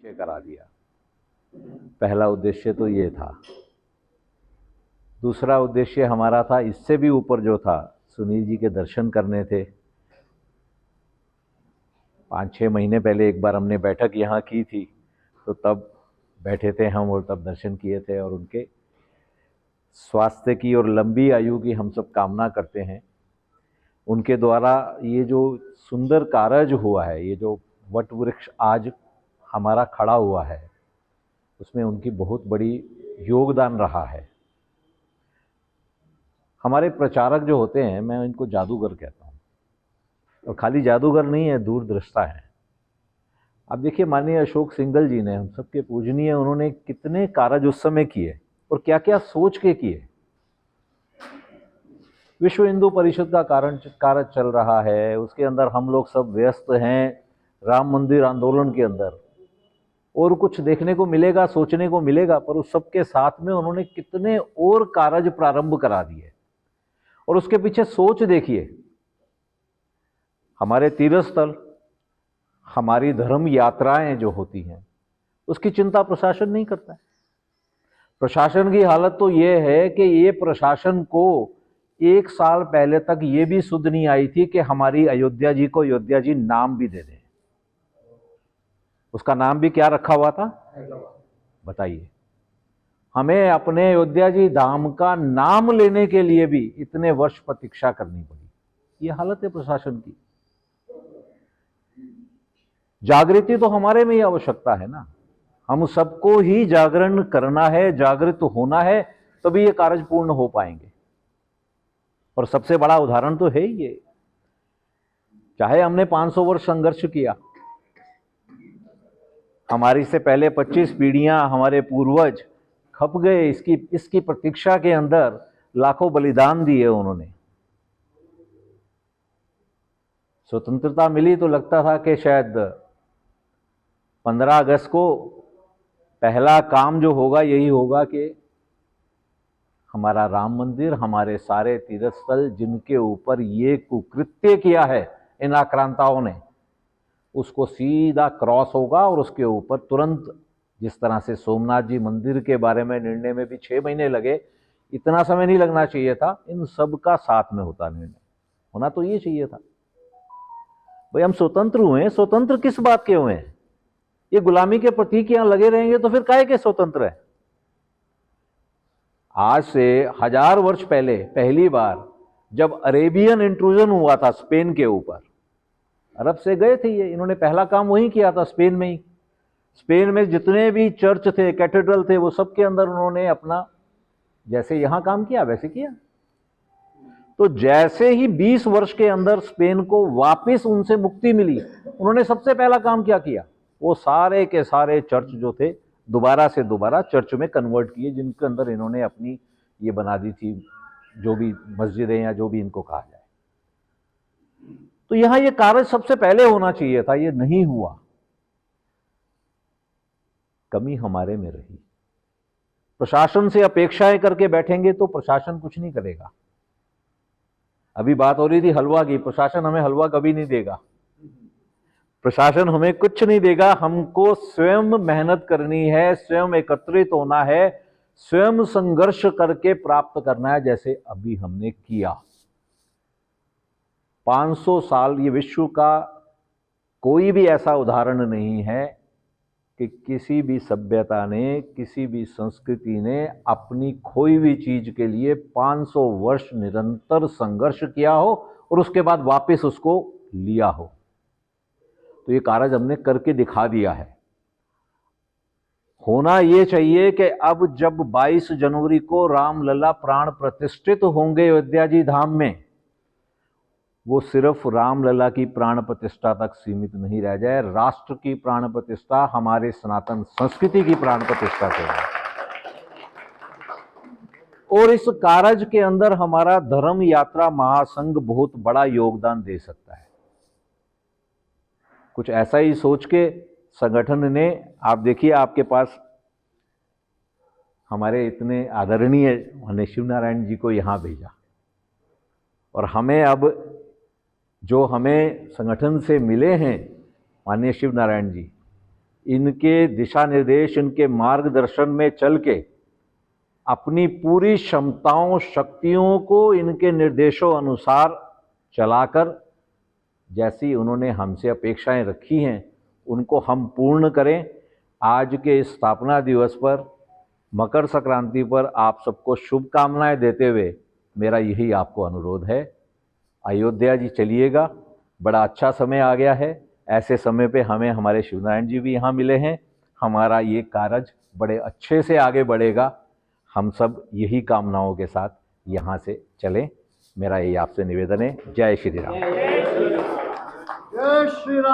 ये करा दिया। पहला उद्देश्य तो ये था। दूसरा उद्देश्य हमारा था, इससे भी ऊपर जो था, सुनील जी के दर्शन करने थे। 5-6 महीने पहले एक बार हमने बैठक यहाँ की थी, तो तब बैठे थे हम और तब दर्शन किए थे, और उनके स्वास्थ्य की और लंबी आयु की हम सब कामना करते हैं। उनके द्वारा ये जो सुंदर कार्य हुआ है, ये जो वट वृक्ष आज हमारा खड़ा हुआ है, उसमें उनकी बहुत बड़ी योगदान रहा है। हमारे प्रचारक जो होते हैं, मैं इनको जादूगर कहता हूँ, और खाली जादूगर नहीं है, दूरदृष्टा है। अब देखिए, माननीय अशोक सिंघल जी ने, हम सबके पूजनीय, उन्होंने कितने कार्य उस समय किए और क्या क्या सोच के किए। विश्व हिंदू परिषद का कार्य चल रहा है, उसके अंदर हम लोग सब व्यस्त हैं राम मंदिर आंदोलन के अंदर, और कुछ देखने को मिलेगा, सोचने को मिलेगा, पर उस सब के साथ में उन्होंने कितने और कार्य प्रारंभ करा दिए। और उसके पीछे सोच देखिए, हमारे तीर्थ स्थल, हमारी धर्म यात्राएं जो होती हैं, उसकी चिंता प्रशासन नहीं करता है। प्रशासन की हालत तो ये है कि ये प्रशासन को 1 साल पहले तक ये भी सुध नहीं आई थी कि हमारी अयोध्या जी को अयोध्या जी नाम भी दे दें। उसका नाम भी क्या रखा हुआ था, बताइए। हमें अपने अयोध्या जी धाम का नाम लेने के लिए भी इतने वर्ष प्रतीक्षा करनी पड़ी। ये हालत है प्रशासन की। जागृति तो हमारे में ही आवश्यकता है ना, हम सबको ही जागरण करना है, जागृत होना है, तभी ये कार्य पूर्ण हो पाएंगे। और सबसे बड़ा उदाहरण तो है ही ये। चाहे हमने 500 वर्ष संघर्ष किया, हमारी से पहले 25 पीढ़ियां, हमारे पूर्वज खप गए इसकी प्रतीक्षा के अंदर, लाखों बलिदान दिए उन्होंने। स्वतंत्रता मिली तो लगता था कि शायद 15 अगस्त को पहला काम जो होगा यही होगा कि हमारा राम मंदिर, हमारे सारे तीर्थ स्थल जिनके ऊपर ये कुकृत्य किया है इन आक्रांताओं ने, उसको सीधा क्रॉस होगा, और उसके ऊपर तुरंत, जिस तरह से सोमनाथ जी मंदिर के बारे में निर्णय में भी 6 महीने लगे, इतना समय नहीं लगना चाहिए था। इन सब का साथ में होता निर्णय होना तो ये चाहिए था। भाई, हम स्वतंत्र हुए, स्वतंत्र किस बात के हुए हैं? ये गुलामी के प्रतीक यहां लगे रहेंगे तो फिर काहे के स्वतंत्र है? आज से 1000 वर्ष पहले पहली बार जब अरेबियन इंट्रूजन हुआ था स्पेन के ऊपर, अरब से गए थे ये, इन्होंने पहला काम वही किया था, स्पेन में ही। स्पेन में जितने भी चर्च थे, कैथेड्रल थे, वो सब के अंदर उन्होंने अपना जैसे यहां काम किया वैसे किया। तो जैसे ही 20 वर्ष के अंदर स्पेन को वापस उनसे मुक्ति मिली, उन्होंने सबसे पहला काम क्या किया, वो सारे के सारे चर्च जो थे दोबारा से दोबारा चर्च में कन्वर्ट किए, जिनके अंदर इन्होंने अपनी ये बना दी थी, जो भी मस्जिदें या जो भी इनको कहा जाए। तो यहां ये कार्य सबसे पहले होना चाहिए था, ये नहीं हुआ। कमी हमारे में रही। प्रशासन से अपेक्षाएं करके बैठेंगे तो प्रशासन कुछ नहीं करेगा। अभी बात हो रही थी हलवा की, प्रशासन हमें हलवा कभी नहीं देगा, प्रशासन हमें कुछ नहीं देगा। हमको स्वयं मेहनत करनी है, स्वयं एकत्रित होना है, स्वयं संघर्ष करके प्राप्त करना है, जैसे अभी हमने किया। 500 साल, ये विश्व का कोई भी ऐसा उदाहरण नहीं है कि किसी भी सभ्यता ने, किसी भी संस्कृति ने अपनी खोई हुई चीज के लिए 500 वर्ष निरंतर संघर्ष किया हो और उसके बाद वापस उसको लिया हो। तो ये कार्य हमने करके दिखा दिया है। होना ये चाहिए कि अब जब 22 जनवरी को रामलला प्राण प्रतिष्ठित होंगे अयोध्या जी धाम में, वो सिर्फ रामलला की प्राण प्रतिष्ठा तक सीमित नहीं रह जाए, राष्ट्र की प्राण प्रतिष्ठा, हमारे सनातन संस्कृति की प्राण प्रतिष्ठा से है। और इस कार्य के अंदर हमारा धर्म यात्रा महासंघ बहुत बड़ा योगदान दे सकता है। कुछ ऐसा ही सोच के संगठन ने, आप देखिए, आपके पास हमारे इतने आदरणीय माननीय शिव नारायण जी को यहाँ भेजा, और हमें अब जो हमें संगठन से मिले हैं माननीय शिव नारायण जी, इनके दिशा निर्देश, इनके मार्गदर्शन में चल के अपनी पूरी क्षमताओं शक्तियों को इनके निर्देशों अनुसार चलाकर जैसी उन्होंने हमसे अपेक्षाएं रखी हैं उनको हम पूर्ण करें। आज के इस स्थापना दिवस पर, मकर संक्रांति पर आप सबको शुभकामनाएं देते हुए मेरा यही आपको अनुरोध है, अयोध्या जी चलिएगा। बड़ा अच्छा समय आ गया है, ऐसे समय पे हमें हमारे शिवनारायण जी भी यहाँ मिले हैं। हमारा ये कार्य बड़े अच्छे से आगे बढ़ेगा। हम सब यही कामनाओं के साथ यहाँ से चलें, मेरा यही आपसे निवेदन है। जय श्री राम। जय श्री राम।